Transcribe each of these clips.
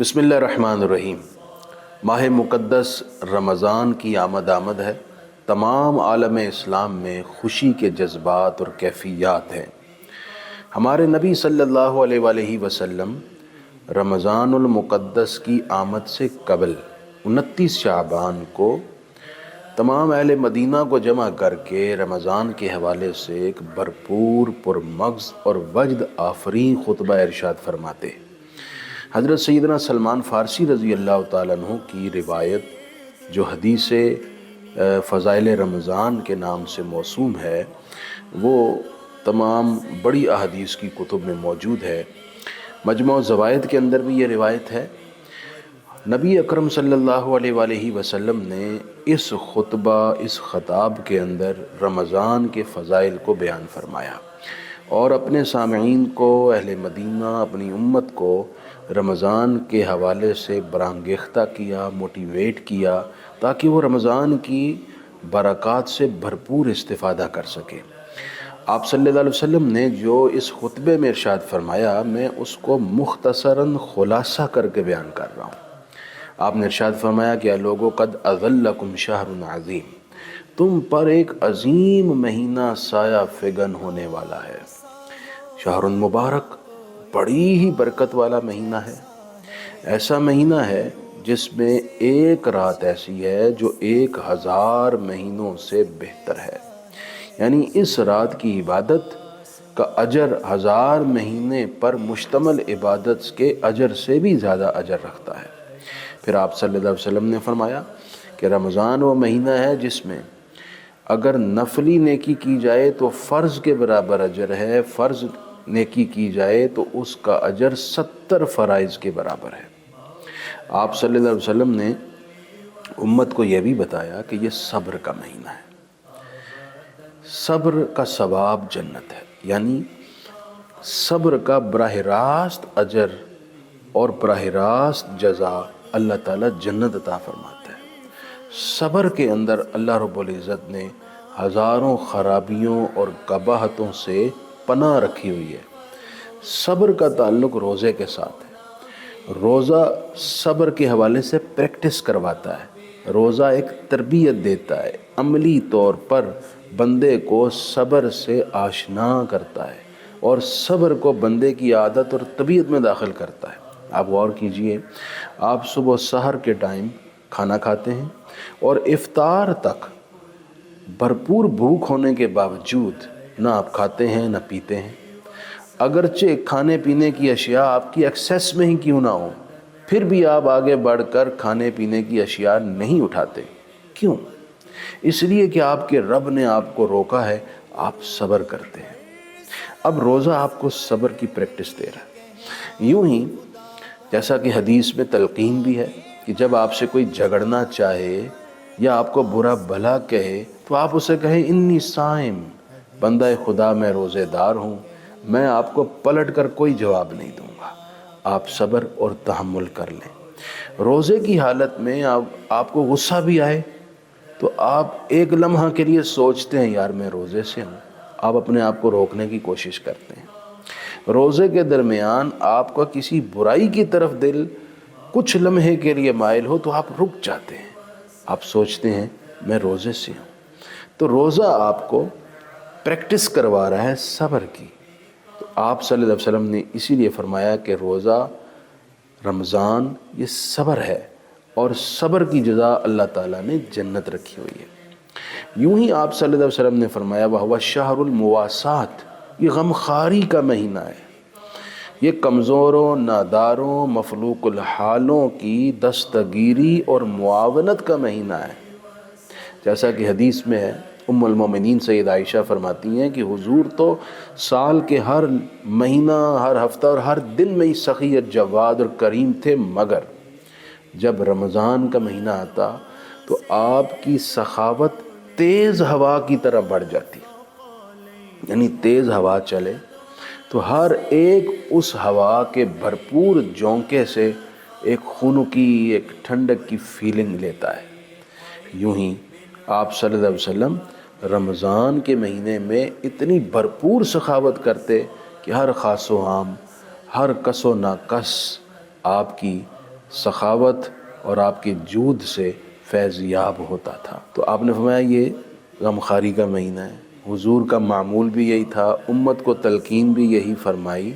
بسم اللہ الرحمن الرحیم۔ ماہ مقدس رمضان کی آمد ہے۔ تمام عالم اسلام میں خوشی کے جذبات اور کیفیات ہیں۔ ہمارے نبی صلی اللہ علیہ وآلہ وسلم رمضان المقدس کی آمد سے قبل 29 شعبان کو تمام اہل مدینہ کو جمع کر کے رمضان کے حوالے سے ایک بھرپور پرمغز اور وجد آفرین خطبہ ارشاد فرماتے۔ حضرت سیدنا سلمان فارسی رضی اللہ تعالیٰ عنہ کی روایت جو حدیث فضائل رمضان کے نام سے موسوم ہے، وہ تمام بڑی احادیث کی کتب میں موجود ہے۔ مجموع زوائد کے اندر بھی یہ روایت ہے۔ نبی اکرم صلی اللہ علیہ وآلہ وسلم نے اس خطبہ، اس خطاب کے اندر رمضان کے فضائل کو بیان فرمایا اور اپنے سامعین کو، اہل مدینہ، اپنی امت کو رمضان کے حوالے سے برانگیختہ کیا، موٹیویٹ کیا، تاکہ وہ رمضان کی برکات سے بھرپور استفادہ کر سکے۔ آپ صلی اللہ علیہ وسلم نے جو اس خطبے میں ارشاد فرمایا، میں اس کو مختصراً خلاصہ کر کے بیان کر رہا ہوں۔ آپ نے ارشاد فرمایا کہ لوگو قد اظلکم شہر عظیم، تم پر ایک عظیم مہینہ سایہ فگن ہونے والا ہے۔ شہر مبارک، بڑی ہی برکت والا مہینہ ہے۔ ایسا مہینہ ہے جس میں ایک رات ایسی ہے جو 1000 مہینوں سے بہتر ہے، یعنی اس رات کی عبادت کا اجر 1000 مہینے پر مشتمل عبادت کے اجر سے بھی زیادہ اجر رکھتا ہے۔ پھر آپ صلی اللہ علیہ وسلم نے فرمایا کہ رمضان وہ مہینہ ہے جس میں اگر نفلی نیکی کی جائے تو فرض کے برابر اجر ہے، فرض نیکی کی جائے تو اس کا اجر 70 فرائض کے برابر ہے۔ آپ صلی اللہ علیہ وسلم نے امت کو یہ بھی بتایا کہ یہ صبر کا مہینہ ہے۔ صبر کا ثواب جنت ہے، یعنی صبر کا براہ راست اجر اور براہ راست جزا اللہ تعالیٰ جنت عطا فرماتا ہے۔ صبر کے اندر اللہ رب العزت نے ہزاروں خرابیوں اور قباحتوں سے پناہ رکھی ہوئی ہے۔ صبر کا تعلق روزے کے ساتھ ہے۔ روزہ صبر کے حوالے سے پریکٹس کرواتا ہے، روزہ ایک تربیت دیتا ہے، عملی طور پر بندے کو صبر سے آشنا کرتا ہے اور صبر کو بندے کی عادت اور طبیعت میں داخل کرتا ہے۔ آپ غور کیجئے، آپ صبح سحر کے ٹائم کھانا کھاتے ہیں اور افطار تک بھرپور بھوک ہونے کے باوجود نہ آپ کھاتے ہیں نہ پیتے ہیں، اگرچہ کھانے پینے کی اشیاء آپ کی ایکسیس میں ہی کیوں نہ ہو، پھر بھی آپ آگے بڑھ کر کھانے پینے کی اشیاء نہیں اٹھاتے۔ کیوں؟ اس لیے کہ آپ کے رب نے آپ کو روکا ہے، آپ صبر کرتے ہیں۔ اب روزہ آپ کو صبر کی پریکٹس دے رہا ہے۔ یوں ہی جیسا کہ حدیث میں تلقین بھی ہے کہ جب آپ سے کوئی جھگڑنا چاہے یا آپ کو برا بھلا کہے تو آپ اسے کہیں انی صائم، بندہ خدا میں روزے دار ہوں، میں آپ کو پلٹ کر کوئی جواب نہیں دوں گا، آپ صبر اور تحمل کر لیں۔ روزے کی حالت میں آپ کو غصہ بھی آئے تو آپ ایک لمحہ کے لیے سوچتے ہیں یار میں روزے سے ہوں، آپ اپنے آپ کو روکنے کی کوشش کرتے ہیں۔ روزے کے درمیان آپ کا کسی برائی کی طرف دل کچھ لمحے کے لیے مائل ہو تو آپ رک جاتے ہیں، آپ سوچتے ہیں میں روزے سے ہوں۔ تو روزہ آپ کو پریکٹس کروا رہا ہے صبر کی۔ تو آپ صلی اللہ علیہ وسلم نے اسی لیے فرمایا کہ روزہ رمضان یہ صبر ہے اور صبر کی جزا اللہ تعالیٰ نے جنت رکھی ہوئی ہے۔ یوں ہی آپ صلی اللہ علیہ وسلم نے فرمایا وَهُوَ الشَّهْرُ الْمُوَاسَاةِ، یہ غمخواری کا مہینہ ہے، یہ کمزوروں، ناداروں، مفلوق الحالوں کی دستگیری اور معاونت کا مہینہ ہے۔ جیسا کہ حدیث میں ہے، ام المومنین سید عائشہ فرماتی ہیں کہ حضور تو سال کے ہر مہینہ، ہر ہفتہ اور ہر دن میں ہی سخی اور جواد اور کریم تھے، مگر جب رمضان کا مہینہ آتا تو آپ کی سخاوت تیز ہوا کی طرح بڑھ جاتی، یعنی تیز ہوا چلے تو ہر ایک اس ہوا کے بھرپور جھونکے سے ایک خنکی، ایک ٹھنڈک کی فیلنگ لیتا ہے۔ یوں ہی آپ صلی اللہ علیہ وسلم رمضان کے مہینے میں اتنی بھرپور سخاوت کرتے کہ ہر خاص و عام، ہر کس و ناکس آپ کی سخاوت اور آپ کے جود سے فیض یاب ہوتا تھا۔ تو آپ نے فرمایا یہ غمخواری کا مہینہ ہے، حضور کا معمول بھی یہی تھا، امت کو تلقین بھی یہی فرمائی،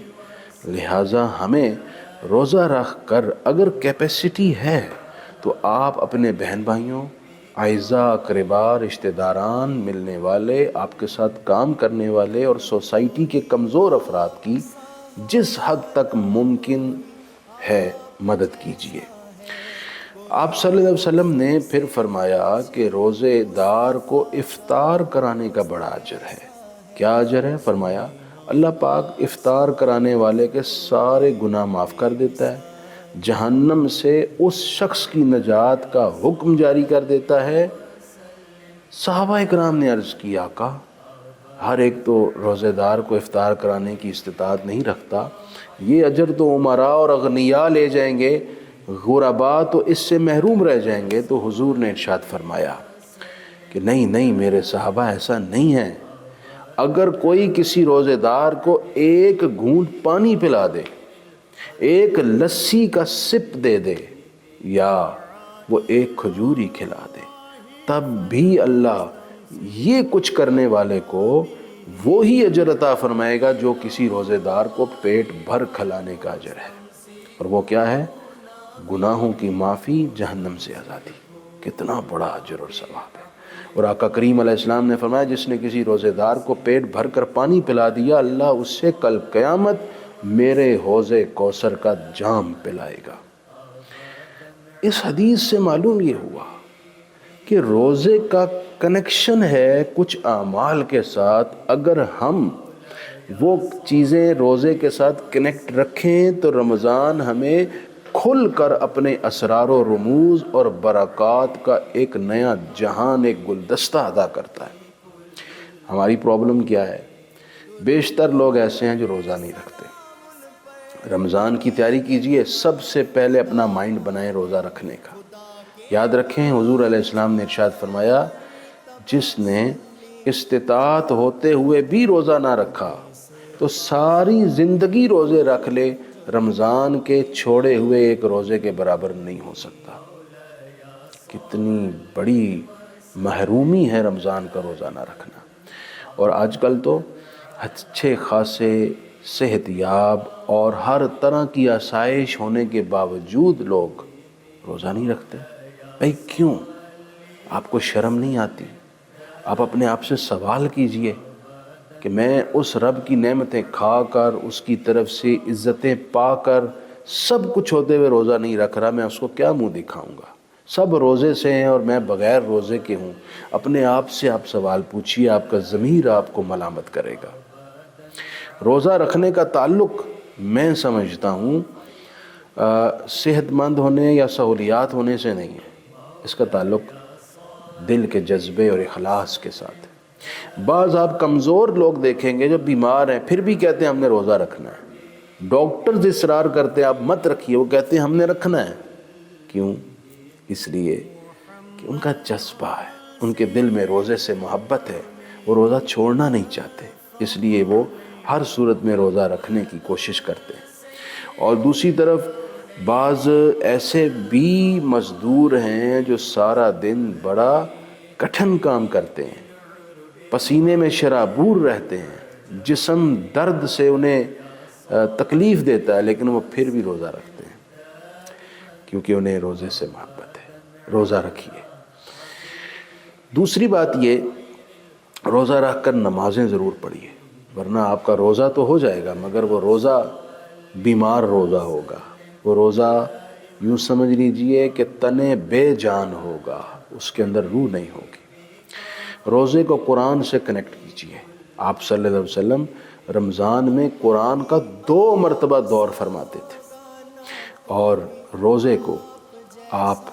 لہٰذا ہمیں روزہ رکھ کر اگر کیپیسٹی ہے تو آپ اپنے بہن بھائیوں، اعزاء اقربا، رشتہ داران، ملنے والے، آپ کے ساتھ کام کرنے والے اور سوسائٹی کے کمزور افراد کی جس حد تک ممکن ہے مدد کیجیے۔ آپ صلی اللہ علیہ وسلم نے پھر فرمایا کہ روزے دار کو افطار کرانے کا بڑا اجر ہے۔ کیا اجر ہے؟ فرمایا اللہ پاک افطار کرانے والے کے سارے گناہ معاف کر دیتا ہے، جہنم سے اس شخص کی نجات کا حکم جاری کر دیتا ہے۔ صحابہ اکرام نے عرض کی آقا ہر ایک تو روزے دار کو افطار کرانے کی استطاعت نہیں رکھتا، یہ اجر تو امراء اور اغنیاء لے جائیں گے، غرباء تو اس سے محروم رہ جائیں گے۔ تو حضور نے ارشاد فرمایا کہ نہیں نہیں میرے صحابہ، ایسا نہیں ہے، اگر کوئی کسی روزے دار کو ایک گھونٹ پانی پلا دے، ایک لسی کا سپ دے دے، یا وہ ایک کھجور ہی کھلا دے، تب بھی اللہ یہ کچھ کرنے والے کو وہی اجر عطا فرمائے گا جو کسی روزے دار کو پیٹ بھر کھلانے کا اجر ہے۔ اور وہ کیا ہے؟ گناہوں کی معافی، جہنم سے آزادی۔ کتنا بڑا اجر اور ثواب ہے۔ اور آقا کریم علیہ السلام نے فرمایا جس نے کسی روزے دار کو پیٹ بھر کر پانی پلا دیا، اللہ اس سے کل قیامت میرے حوض کوثر کا جام پلائے گا۔ اس حدیث سے معلوم یہ ہوا کہ روزے کا کنیکشن ہے کچھ اعمال کے ساتھ۔ اگر ہم وہ چیزیں روزے کے ساتھ کنیکٹ رکھیں تو رمضان ہمیں کھل کر اپنے اسرار و رموز اور برکات کا ایک نیا جہان، ایک گلدستہ ادا کرتا ہے۔ ہماری پرابلم کیا ہے؟ بیشتر لوگ ایسے ہیں جو روزہ نہیں رکھتے۔ رمضان کی تیاری کیجئے، سب سے پہلے اپنا مائنڈ بنائیں روزہ رکھنے کا۔ یاد رکھیں حضور علیہ السلام نے ارشاد فرمایا جس نے استطاعت ہوتے ہوئے بھی روزہ نہ رکھا تو ساری زندگی روزے رکھ لے، رمضان کے چھوڑے ہوئے ایک روزے کے برابر نہیں ہو سکتا۔ کتنی بڑی محرومی ہے رمضان کا روزہ نہ رکھنا۔ اور آج کل تو اچھے خاصے صحت یاب اور ہر طرح کی آسائش ہونے کے باوجود لوگ روزہ نہیں رکھتے۔ بھائی کیوں؟ آپ کو شرم نہیں آتی؟ آپ اپنے آپ سے سوال کیجئے کہ میں اس رب کی نعمتیں کھا کر، اس کی طرف سے عزتیں پا کر، سب کچھ ہوتے ہوئے روزہ نہیں رکھ رہا، میں اس کو کیا منہ دکھاؤں گا؟ سب روزے سے ہیں اور میں بغیر روزے کے ہوں۔ اپنے آپ سے آپ سوال پوچھیے، آپ کا ضمیر آپ کو ملامت کرے گا۔ روزہ رکھنے کا تعلق میں سمجھتا ہوں صحت مند ہونے یا سہولیات ہونے سے نہیں ہے، اس کا تعلق دل کے جذبے اور اخلاص کے ساتھ ہے۔ بعض آپ کمزور لوگ دیکھیں گے جو بیمار ہیں پھر بھی کہتے ہیں ہم نے روزہ رکھنا ہے۔ ڈاکٹرز اصرار کرتے ہیں آپ مت رکھیے، وہ کہتے ہیں ہم نے رکھنا ہے۔ کیوں؟ اس لیے کہ ان کا جذبہ ہے، ان کے دل میں روزے سے محبت ہے، وہ روزہ چھوڑنا نہیں چاہتے، اس لیے وہ ہر صورت میں روزہ رکھنے کی کوشش کرتے ہیں۔ اور دوسری طرف بعض ایسے بھی مزدور ہیں جو سارا دن بڑا کٹھن کام کرتے ہیں، پسینے میں شرابور رہتے ہیں، جسم درد سے انہیں تکلیف دیتا ہے، لیکن وہ پھر بھی روزہ رکھتے ہیں کیونکہ انہیں روزے سے محبت ہے۔ روزہ رکھیے۔ دوسری بات یہ، روزہ رکھ کر نمازیں ضرور پڑھیے، ورنہ آپ کا روزہ تو ہو جائے گا مگر وہ روزہ بیمار روزہ ہوگا، وہ روزہ یوں سمجھ لیجئے کہ تنے بے جان ہوگا، اس کے اندر روح نہیں ہوگی۔ روزے کو قرآن سے کنیکٹ کیجئے۔ آپ صلی اللہ علیہ وسلم رمضان میں قرآن کا 2 مرتبہ دور فرماتے تھے، اور روزے کو آپ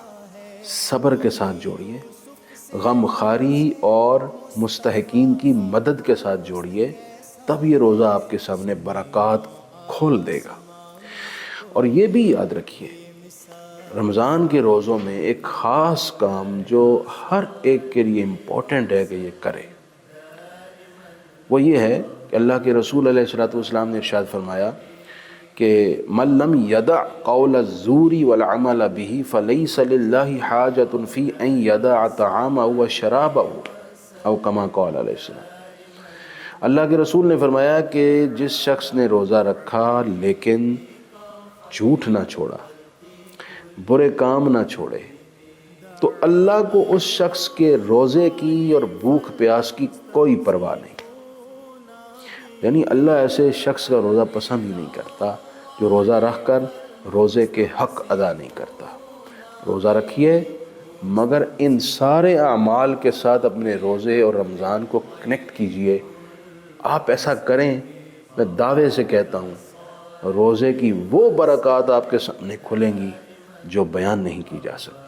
صبر کے ساتھ جوڑیے، غم خواری اور مستحقین کی مدد کے ساتھ جوڑیے، تب یہ روزہ آپ کے سامنے برکات کھول دے گا۔ اور یہ بھی یاد رکھیے رمضان کے روزوں میں ایک خاص کام جو ہر ایک کے لیے امپورٹنٹ ہے کہ یہ کرے، وہ یہ ہے کہ اللہ کے رسول علیہ الصلوۃ والسلام نے ارشاد فرمایا کہ من لم یدع قول الزور والعمل به فلیس للہ حاجۃ فی ان یدع طعامہ وشرابہ او کما قال علیہ السلام۔ اللہ کے رسول نے فرمایا کہ جس شخص نے روزہ رکھا لیکن جھوٹ نہ چھوڑا، برے کام نہ چھوڑے، تو اللہ کو اس شخص کے روزے کی اور بھوک پیاس کی کوئی پرواہ نہیں۔ یعنی اللہ ایسے شخص کا روزہ پسند ہی نہیں کرتا جو روزہ رکھ کر روزے کے حق ادا نہیں کرتا۔ روزہ رکھیے مگر ان سارے اعمال کے ساتھ اپنے روزے اور رمضان کو کنیکٹ کیجئے۔ آپ ایسا کریں، میں دعوے سے کہتا ہوں روزے کی وہ برکات آپ کے سامنے کھلیں گی جو بیان نہیں کی جا سکتی۔